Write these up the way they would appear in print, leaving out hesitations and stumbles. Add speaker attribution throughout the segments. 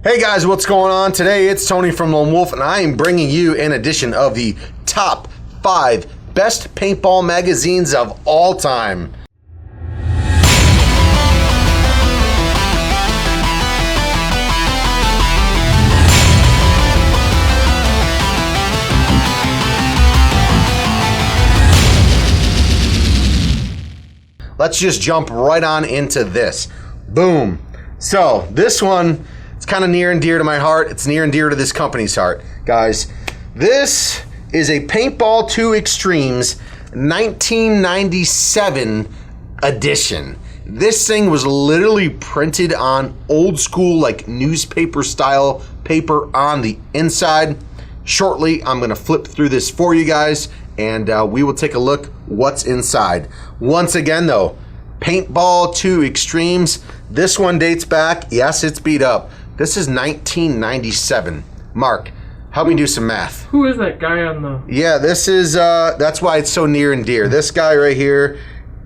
Speaker 1: Hey guys, what's going on? Today it's Tony from Lone Wolf, and I am bringing you an edition of the top 5 best paintball magazines of all time. Let's just jump right on into this. Boom. So this one, it's kind of near and dear to my heart. It's near and dear to this company's heart. Guys, this is a Paintball 2 Extremes 1997 edition. This thing was literally printed on old school, like newspaper style paper on the inside. Shortly, I'm going to flip through this for you guys, and we will take a look what's inside. Once again, though, Paintball 2 Extremes. This one dates back. Yes, it's beat up. This is 1997. Mark, help me do some math.
Speaker 2: Who is that guy on the...
Speaker 1: Yeah, this is, that's why it's so near and dear. This guy right here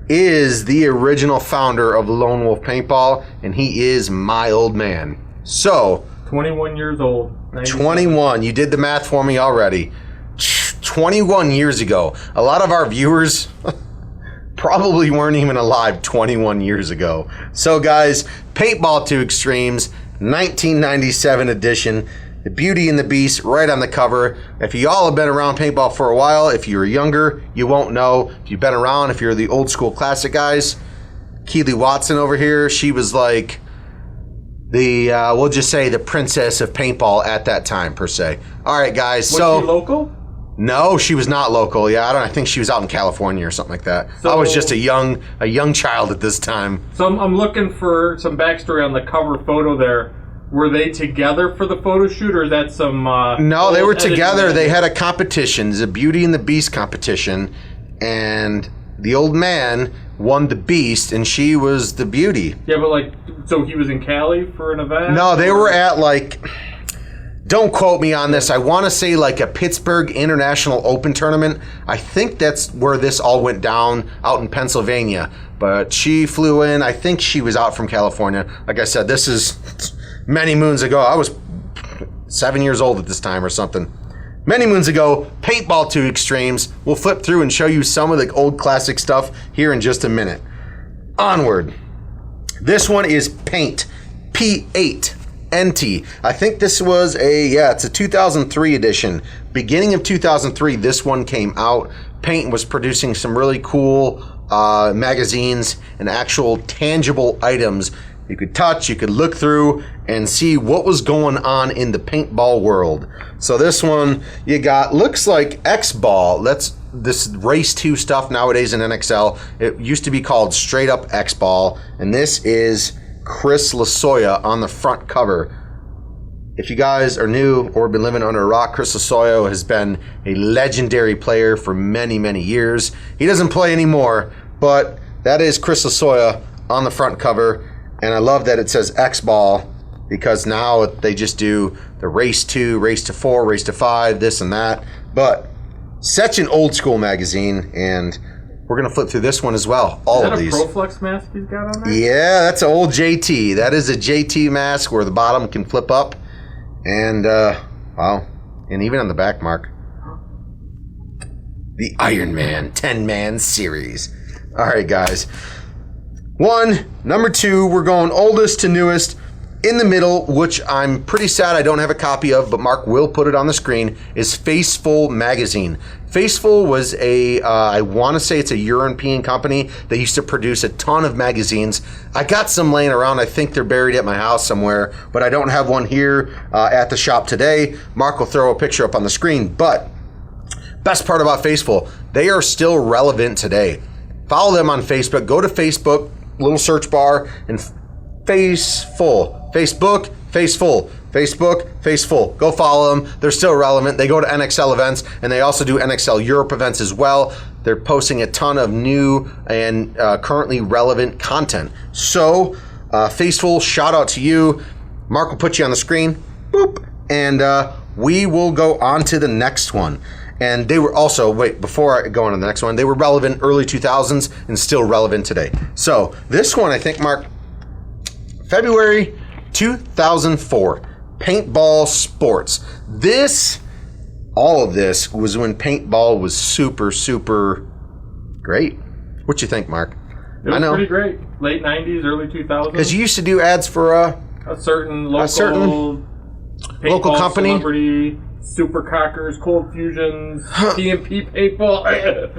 Speaker 1: is the original founder of Lone Wolf Paintball, and he is my old man. So...
Speaker 2: 21 years old.
Speaker 1: 21. You did the math for me already. 21 years ago. A lot of our viewers... probably weren't even alive 21 years ago. So guys, Paintball 2 Extremes, 1997 edition. The Beauty and the Beast right on the cover. If you all have been around paintball for a while, if you're younger, you won't know. If you've been around, if you're the old school classic guys, Keely Watson over here, she was like the, we'll just say the princess of paintball at that time, per se. All right, guys.
Speaker 2: Was
Speaker 1: so
Speaker 2: she local?
Speaker 1: No, she was not local. Yeah, I think she was out in California or something like that. So, I was just a young child at this time.
Speaker 2: So I'm looking for some backstory on the cover photo there. Were they together for the photo shoot, or is that some...
Speaker 1: No, they were together. They had a competition, the Beauty and the Beast competition, and the old man won the Beast, and she was the Beauty.
Speaker 2: Yeah, but like, so he was in Cali for an event?
Speaker 1: No, they were at like... Don't quote me on this. I want to say like a Pittsburgh International Open tournament. I think that's where this all went down, out in Pennsylvania. But she flew in. I think she was out from California. Like I said, this is many moons ago. I was 7 years old at this time or something. Many moons ago, Paintball 2 Extremes. We'll flip through and show you some of the old classic stuff here in just a minute. Onward. This one is Paint P8. NT. I think this was it's a 2003 edition. Beginning of 2003, this one came out. Paint was producing some really cool magazines and actual tangible items you could touch, you could look through and see what was going on in the paintball world. So this one, you got, looks like X-Ball. This Race 2 stuff nowadays in NXL. It used to be called straight up X-Ball, and this is Chris Lasoya on the front cover. If you guys are new or been living under a rock, Chris Lasoya has been a legendary player for many, many years. He doesn't play anymore, but that is Chris Lasoya on the front cover. And I love that it says X-Ball, because now they just do the Race 2, Race to 4, Race to 5, this and that. But such an old school magazine, and we're going to flip through this one as well. All of these.
Speaker 2: Is that a ProFlex mask he's got on there?
Speaker 1: Yeah, that's an old JT. That is a JT mask where the bottom can flip up. And, wow. And even on the back, Mark. The Iron Man 10-man series. All right, guys. Number 2, we're going oldest to newest. In the middle, which I'm pretty sad I don't have a copy of, but Mark will put it on the screen, is Faceful Magazine. Faceful was I want to say it's a European company that used to produce a ton of magazines. I got some laying around. I think they're buried at my house somewhere, but I don't have one here at the shop today. Mark will throw a picture up on the screen, but best part about Faceful, they are still relevant today. Follow them on Facebook. Go to Facebook, little search bar, and Faceful. Facebook, Faceful. Facebook, Faceful. Go follow them. They're still relevant. They go to NXL events, and they also do NXL Europe events as well. They're posting a ton of new and currently relevant content. So, Faceful, shout out to you. Mark will put you on the screen. Boop. And we will go on to the next one. And they were also, before I go on to the next one, they were relevant early 2000s and still relevant today. So, this one, I think, Mark, February 2004. Paintball Sports. All of this was when paintball was super, super great. What you think, Mark?
Speaker 2: It was pretty great. Late 90s, early 2000s.
Speaker 1: Because you used to do ads for
Speaker 2: a certain local
Speaker 1: company.
Speaker 2: Celebrity, Super Cockers, Cold Fusions, TMP Paintball.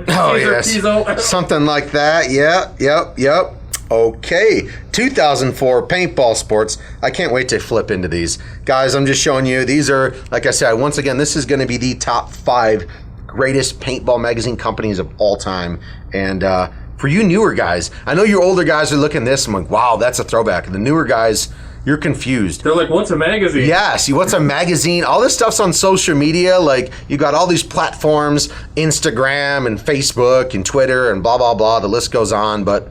Speaker 1: Oh, yes.
Speaker 2: Pizzo.
Speaker 1: Something like that. Yep. Okay, 2004 Paintball Sports. I can't wait to flip into these. Guys, I'm just showing you. These are, like I said, once again, this is going to be the top 5 greatest paintball magazine companies of all time. And for you newer guys, I know you older guys are looking at this and like, wow, that's a throwback. The newer guys, you're confused.
Speaker 2: They're like, what's a magazine?
Speaker 1: Yes, what's a magazine? All this stuff's on social media. Like, you got all these platforms, Instagram and Facebook and Twitter and blah, blah, blah. The list goes on, but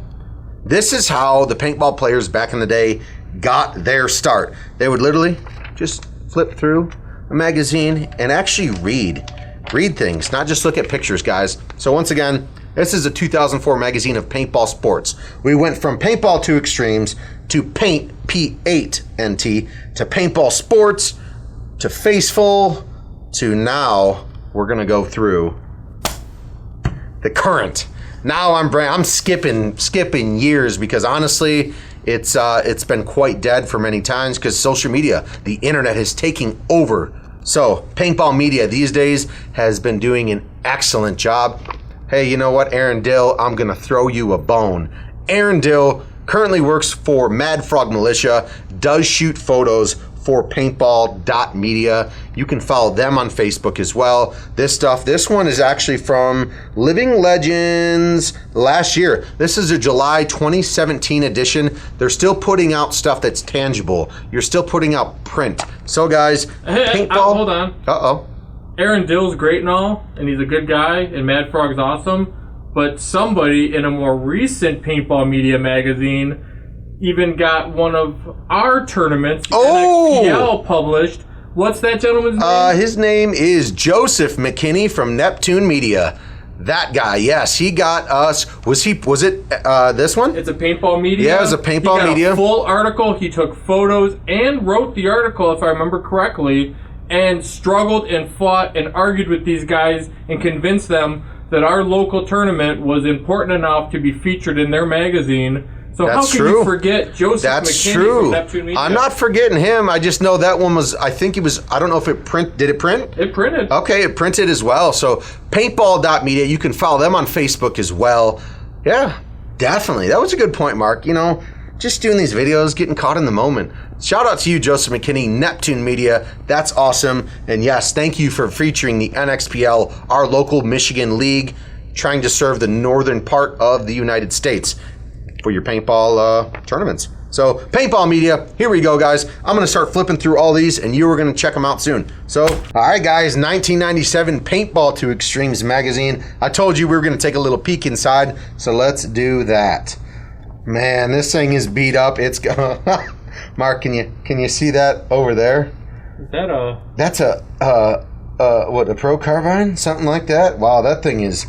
Speaker 1: this is how the paintball players back in the day got their start. They would literally just flip through a magazine and actually read things, not just look at pictures, guys. So once again, this is a 2004 magazine of Paintball Sports. We went from Paintball 2 Extremes to Paint P8NT to Paintball Sports to Faceful to now we're gonna go through the current. Now I'm skipping years because honestly, it's been quite dead for many times because social media, the internet is taking over. So Paintball Media these days has been doing an excellent job. Hey, you know what, Aaron Dill, I'm gonna throw you a bone. Aaron Dill currently works for Mad Frog Militia, does shoot photos for paintball.media. You can follow them on Facebook as well. This one is actually from Living Legends last year. This is a July 2017 edition. They're still putting out stuff that's tangible. You're still putting out print. So guys, paintball.
Speaker 2: Hold on.
Speaker 1: Uh-oh.
Speaker 2: Aaron Dill's great and all, and he's a good guy, and Mad Frog's awesome, but somebody in a more recent Paintball Media magazine even got one of our tournaments, NXPL, published. What's that gentleman's name?
Speaker 1: His name is Joseph McKinney from Neptune Media. That guy, yes, he got us. Was it this one?
Speaker 2: It's a Paintball Media.
Speaker 1: Yeah, it was a Paintball Media.
Speaker 2: He got a full article. He took photos and wrote the article, if I remember correctly, and struggled and fought and argued with these guys and convinced them that our local tournament was important enough to be featured in their magazine. So
Speaker 1: That's
Speaker 2: how can you forget Joseph McKinney from Neptune Media?
Speaker 1: I'm not forgetting him. I just know that one was, I think it was, I don't know if it did it print?
Speaker 2: It printed.
Speaker 1: Okay, it printed as well. So paintball.media, you can follow them on Facebook as well. Yeah, definitely. That was a good point, Mark. You know, just doing these videos, getting caught in the moment. Shout out to you, Joseph McKinney, Neptune Media. That's awesome. And yes, thank you for featuring the NXPL, our local Michigan league, trying to serve the northern part of the United States for your paintball tournaments. So Paintball Media, here we go, guys. I'm gonna start flipping through all these and you are gonna check them out soon. So, all right guys, 1997 Paintball 2 Extremes magazine. I told you we were gonna take a little peek inside, so let's do that. Man, this thing is beat up. It's Mark, can you see that over there?
Speaker 2: Is that a...
Speaker 1: That's a Pro Carbine? Something like that? Wow, that thing is...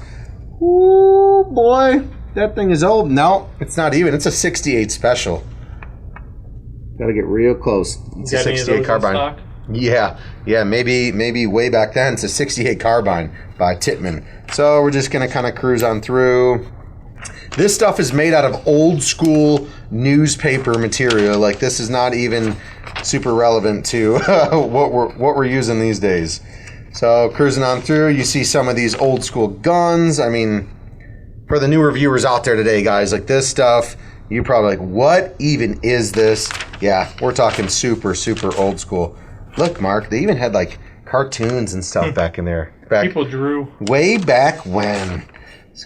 Speaker 1: Ooh, boy. That thing is old. No, it's not even. It's a 68 special. Gotta get real close. It's a 68 carbine. Yeah, maybe way back then. It's a 68 carbine by Tippin. So we're just gonna kind of cruise on through. This stuff is made out of old school newspaper material. Like, this is not even super relevant to what we're using these days. So cruising on through, you see some of these old school guns. I mean, for the newer viewers out there today, guys, like this stuff, you're probably like, what even is this? Yeah, we're talking super, super old school. Look, Mark, they even had like cartoons and stuff back in there.
Speaker 2: People drew.
Speaker 1: Way back when.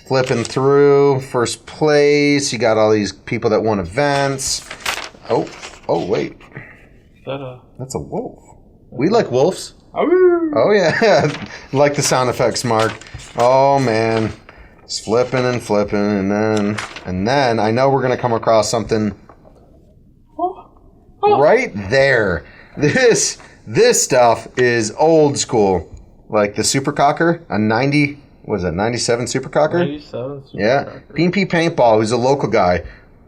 Speaker 1: Flipping through, first place, you got all these people that won events. Oh, wait. That's a wolf. We like wolves. Oh, yeah. Like the sound effects, Mark. Oh, man. It's flipping and flipping, and then I know we're going to come across something right there. This stuff is old school. Like the Supercocker, a 97 Supercocker?
Speaker 2: 97 Supercocker.
Speaker 1: Yeah. P&P Paintball, who's a local guy.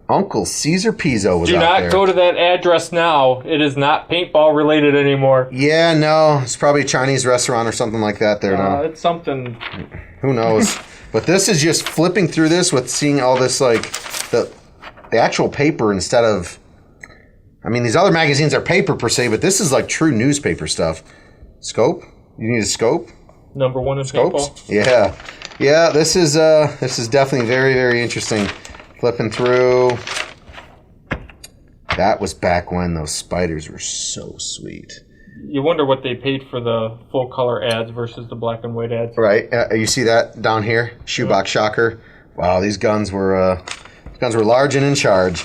Speaker 1: Uncle Caesar Pizzo was
Speaker 2: Do
Speaker 1: out
Speaker 2: not
Speaker 1: there.
Speaker 2: go to that address now. It is not paintball related anymore.
Speaker 1: Yeah, no. It's probably a Chinese restaurant or something like that there now.
Speaker 2: It's something.
Speaker 1: Who knows? But this is just flipping through this with seeing all this, like, the actual paper instead of... I mean, these other magazines are paper per se, but this is like true newspaper stuff. Scope? You need a scope?
Speaker 2: Number one in
Speaker 1: Scopes?
Speaker 2: paintball.
Speaker 1: Yeah. Yeah, this is definitely very, very interesting. Flipping through. That was back when those spiders were so sweet.
Speaker 2: You wonder what they paid for the full color ads versus the black and white ads.
Speaker 1: Right. You see that down here? Shoebox shocker. Wow, these guns were large and in charge.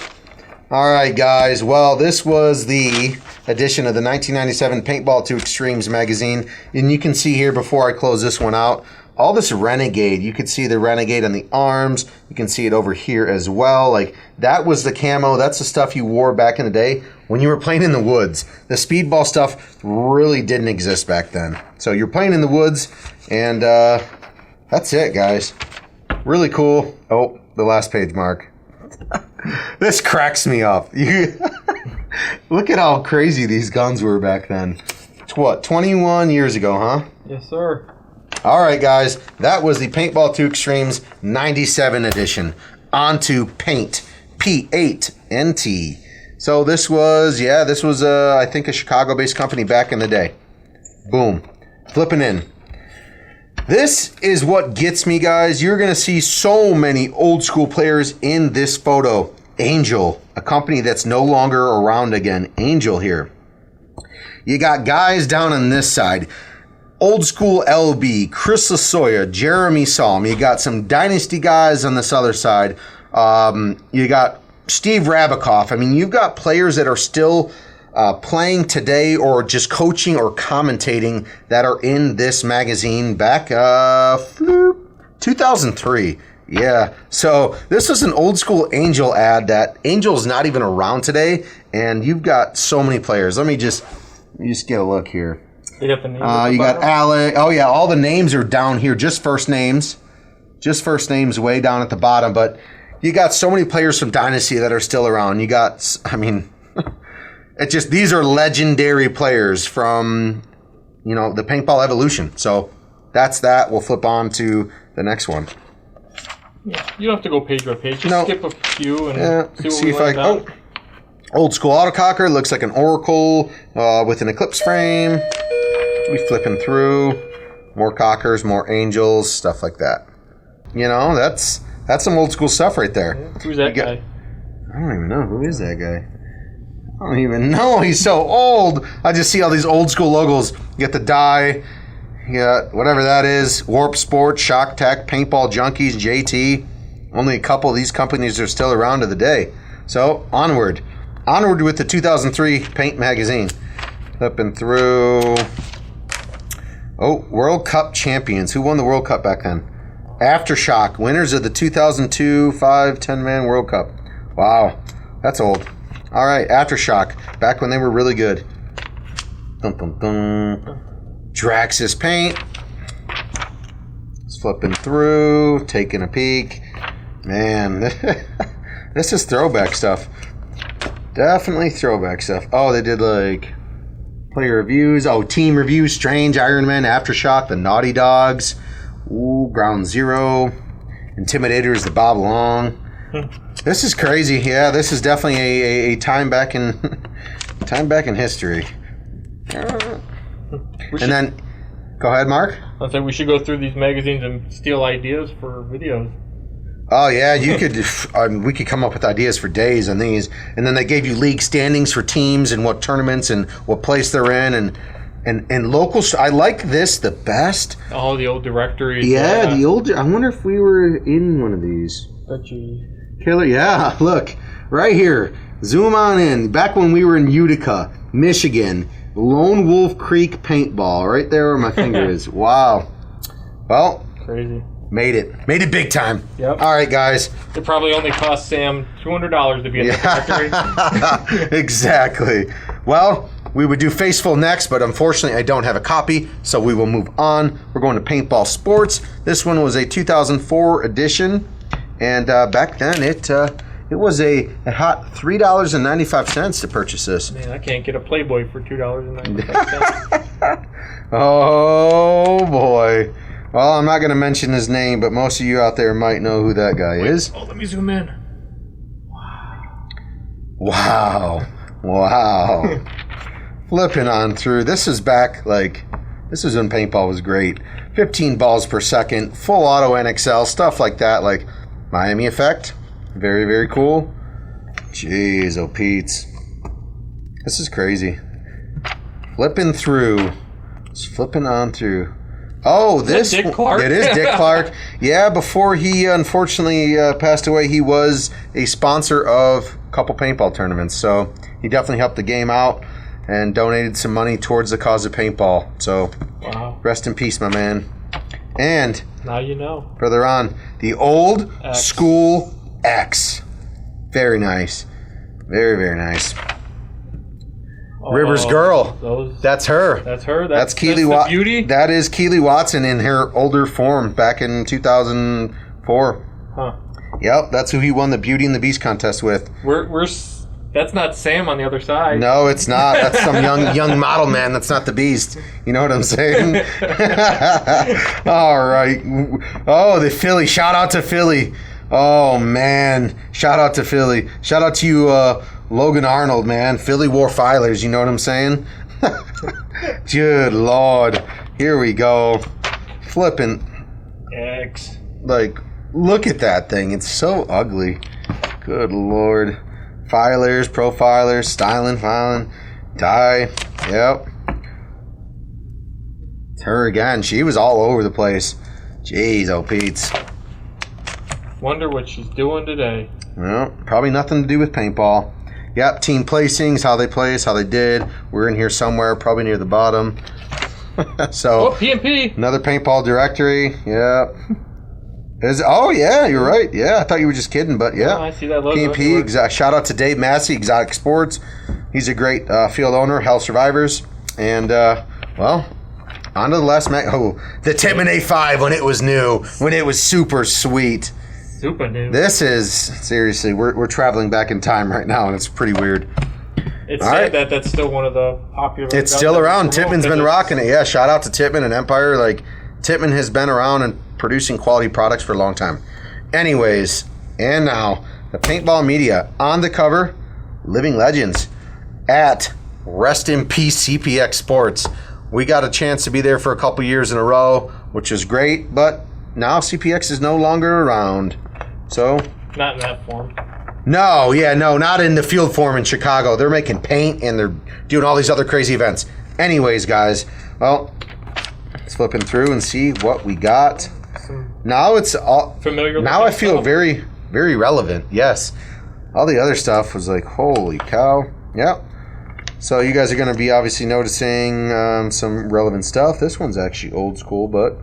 Speaker 1: All right, guys. Well, this was the edition of the 1997 Paintball 2 Extremes magazine. And you can see here, before I close this one out, all this Renegade. You can see the Renegade on the arms. You can see it over here as well. Like, that was the camo. That's the stuff you wore back in the day when you were playing in the woods. The speedball stuff really didn't exist back then. So you're playing in the woods, and that's it, guys. Really cool. Oh, the last page, Mark. This cracks me up. Look at how crazy these guns were back then. It's what, 21 years ago, huh?
Speaker 2: Yes, sir.
Speaker 1: All right, guys. That was the Paintball 2 Extremes 97 edition. On to Paint, P8NT. So this was, I think, a Chicago-based company back in the day. Boom. Flipping in. This is what gets me, guys. You're going to see so many old school players in this photo. Angel, a company that's no longer around again. Angel here. You got guys down on this side. Old school LB, Chris Lasoya, Jeremy Salm. You got some Dynasty guys on this other side. You got Steve Rabikoff. I mean, you've got players that are still playing today or just coaching or commentating that are in this magazine back 2003. Yeah, so this was an old school Angel ad that Angel's not even around today, and you've got so many players. Let me just get a look here.
Speaker 2: You got the names.
Speaker 1: You got Alec. Oh yeah, all the names are down here. Just first names way down at the bottom. But you got so many players from Dynasty that are still around. You got, I mean, it's just, these are legendary players from, the Paintball Evolution. So that's that. We'll flip on to the next one.
Speaker 2: Yeah, you don't have to go page by page. Just skip a few and see
Speaker 1: if
Speaker 2: what we like.
Speaker 1: Old school autococker. Looks like an Oracle with an Eclipse frame. We flipping through. More cockers, more Angels, stuff like that. That's some old school stuff right there.
Speaker 2: Yeah. Who's that guy?
Speaker 1: I don't even know. Who is that guy? I don't even know. He's so old. I just see all these old school logos. You got the Die. You got whatever that is. Warp Sports, Shock Tech, Paintball Junkies, JT. Only a couple of these companies are still around to the day. So, onward. Onward with the 2003 Paint magazine. Flipping through. Oh, World Cup champions. Who won the World Cup back then? Aftershock, winners of the 2002 10-man World Cup. Wow, that's old. All right, Aftershock, back when they were really good. Dun, dun, dun. Draxis Paint. Flipping through, taking a peek. Man, this is throwback stuff. Definitely throwback stuff. Oh, they did like player reviews. Oh, team reviews. Strange, Iron Man, Aftershock, the Naughty Dogs. Ooh, Ground Zero. Intimidators, the Bob Long. This is crazy. Yeah, this is definitely a time back in history. And then, go ahead, Mark.
Speaker 2: I said we should go through these magazines and steal ideas for videos.
Speaker 1: Oh yeah, you could. We could come up with ideas for days on these, and then they gave you league standings for teams and what tournaments and what place they're in, and local. I like this the best.
Speaker 2: Oh, the old directories.
Speaker 1: Yeah, the old. I wonder if we were in one of these.
Speaker 2: Bet you.
Speaker 1: Killer, yeah. Look, right here. Zoom on in. Back when we were in Utica, Michigan, Lone Wolf Creek Paintball. Right there where my finger is. Wow. Well.
Speaker 2: Crazy.
Speaker 1: Made it big time.
Speaker 2: Yep.
Speaker 1: All right, guys.
Speaker 2: It probably only cost Sam $200 to be in the factory.
Speaker 1: Exactly. Well, we would do Faceful next, but unfortunately I don't have a copy, so we will move on. We're going to Paintball Sports. This one was a 2004 edition, and back then it It was a hot $3.95 to purchase this.
Speaker 2: Man, I can't get a Playboy for $2.95.
Speaker 1: Oh, boy. Well, I'm not going to mention his name, but most of you out there might know who that guy is.
Speaker 2: Oh, let me zoom in.
Speaker 1: Wow. Flipping on through. This is back, this was when paintball was great. 15 balls per second, full auto NXL, stuff like that, like Miami Effect. Very, very cool. Jeez, oh Pete's. This is crazy. Flipping through. Just flipping on through. Oh, this.
Speaker 2: Dick Clark?
Speaker 1: It is Dick Clark. Yeah, before he unfortunately passed away, he was a sponsor of a couple paintball tournaments. So he definitely helped the game out and donated some money towards the cause of paintball. So rest in peace, my man. And
Speaker 2: now you know.
Speaker 1: Further on, the old
Speaker 2: X.
Speaker 1: school X. Very nice. Very, very nice. Rivers Girl. That's her.
Speaker 2: That's her.
Speaker 1: That's Keely Watson. Beauty. That is Keely Watson in her older form back in 2004.
Speaker 2: Huh.
Speaker 1: Yep, that's who he won the Beauty and the Beast contest with.
Speaker 2: That's not Sam on the other side.
Speaker 1: No, it's not. That's some young model man. That's not the Beast. You know what I'm saying? All right. Oh, the Philly. Shout out to Philly. Oh, man. Shout out to Philly. Shout out to you, Logan Arnold, man. Philly wore filers. You know what I'm saying? Good Lord. Here we go. Flipping.
Speaker 2: X.
Speaker 1: Look at that thing. It's so ugly. Good Lord. Filers, profilers, styling, filing, dye. Yep. It's her again. She was all over the place. Jeez, oh Pete's.
Speaker 2: Wonder what she's doing today.
Speaker 1: Well, probably nothing to do with paintball. Yep, team placings, how they placed, how they did. We're in here somewhere, probably near the bottom. So,
Speaker 2: P&P.
Speaker 1: Another paintball directory. Yep. Oh, yeah, you're right. Yeah, I thought you were just kidding, but yeah.
Speaker 2: Oh, I see that logo.
Speaker 1: P&P, shout out to Dave Massey, Exotic Sports. He's a great field owner, Health Survivors. And, well, on to the last the Tippin A5 when it was new, when it was super sweet.
Speaker 2: Super new.
Speaker 1: This is, seriously, we're traveling back in time right now, and it's pretty weird.
Speaker 2: It's sad that that's still one of the popular...
Speaker 1: It's still around. Tippin's been rocking it. Yeah, shout out to Tippin and Empire. Tippin has been around and producing quality products for a long time. Anyways, and now the paintball media on the cover, living legends at Rest in Peace CPX Sports. We got a chance to be there for a couple years in a row, which is great, but now CPX is no longer around. So
Speaker 2: not in that form.
Speaker 1: No, not in the field form in Chicago. They're making paint and they're doing all these other crazy events. Anyways, guys, well, let's flipping through and see what we got. Now it's all familiar. Now I feel very, very relevant. Yes, all the other stuff was like, holy cow. Yep. So you guys are going to be obviously noticing some relevant stuff. This one's actually old school, but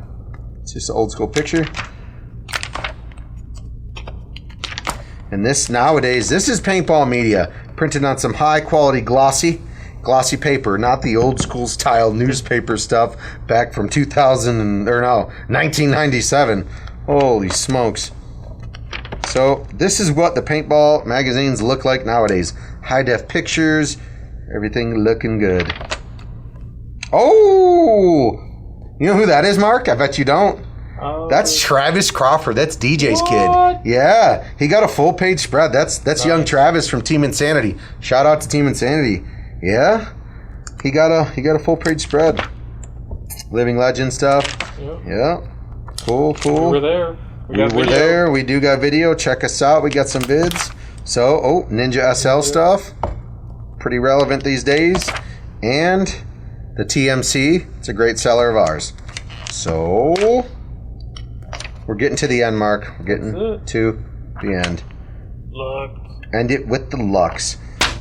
Speaker 1: it's just an old school picture. And this nowadays, this is paintball media printed on some high quality glossy paper, not the old school style newspaper stuff back from 1997. Holy smokes. So this is what the paintball magazines look like nowadays. High def pictures, everything looking good. Oh, you know who that is, Mark? I bet you don't. That's Travis Crawford. That's DJ's kid. Yeah, he got a full page spread. That's nice. Young Travis from Team Insanity. Shout out to Team Insanity. Yeah, he got a full page spread. Living legend stuff. Yeah, cool. We
Speaker 2: were there.
Speaker 1: We were there. We do got video. Check us out. We got some vids. So, Ninja SL stuff. Pretty relevant these days. And the TMC. It's a great seller of ours. So we're getting to the end, Mark. We're getting to the end.
Speaker 2: Lux.
Speaker 1: End it with the Lux.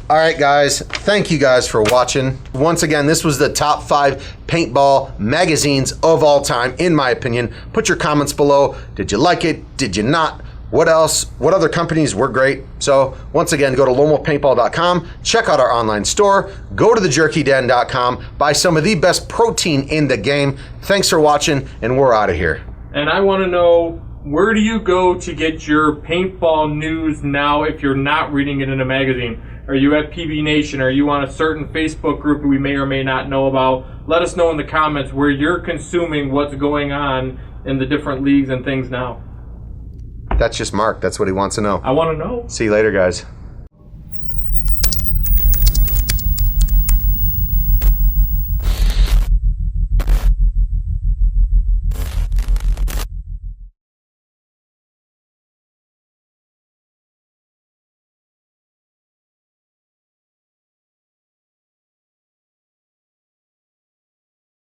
Speaker 1: All right, guys. Thank you guys for watching. Once again, this was the top 5 paintball magazines of all time, in my opinion. Put your comments below. Did you like it? Did you not? What else? What other companies were great? So once again, go to lomopaintball.com, check out our online store, go to thejerkyden.com, buy some of the best protein in the game. Thanks for watching, and we're out of here.
Speaker 2: And I want to know where do you go to get your paintball news now if you're not reading it in a magazine? Are you at PB Nation? Are you on a certain Facebook group we may or may not know about? Let us know in the comments where you're consuming what's going on in the different leagues and things now.
Speaker 1: That's just Mark. That's what he wants to know.
Speaker 2: I want to know.
Speaker 1: See you later, guys.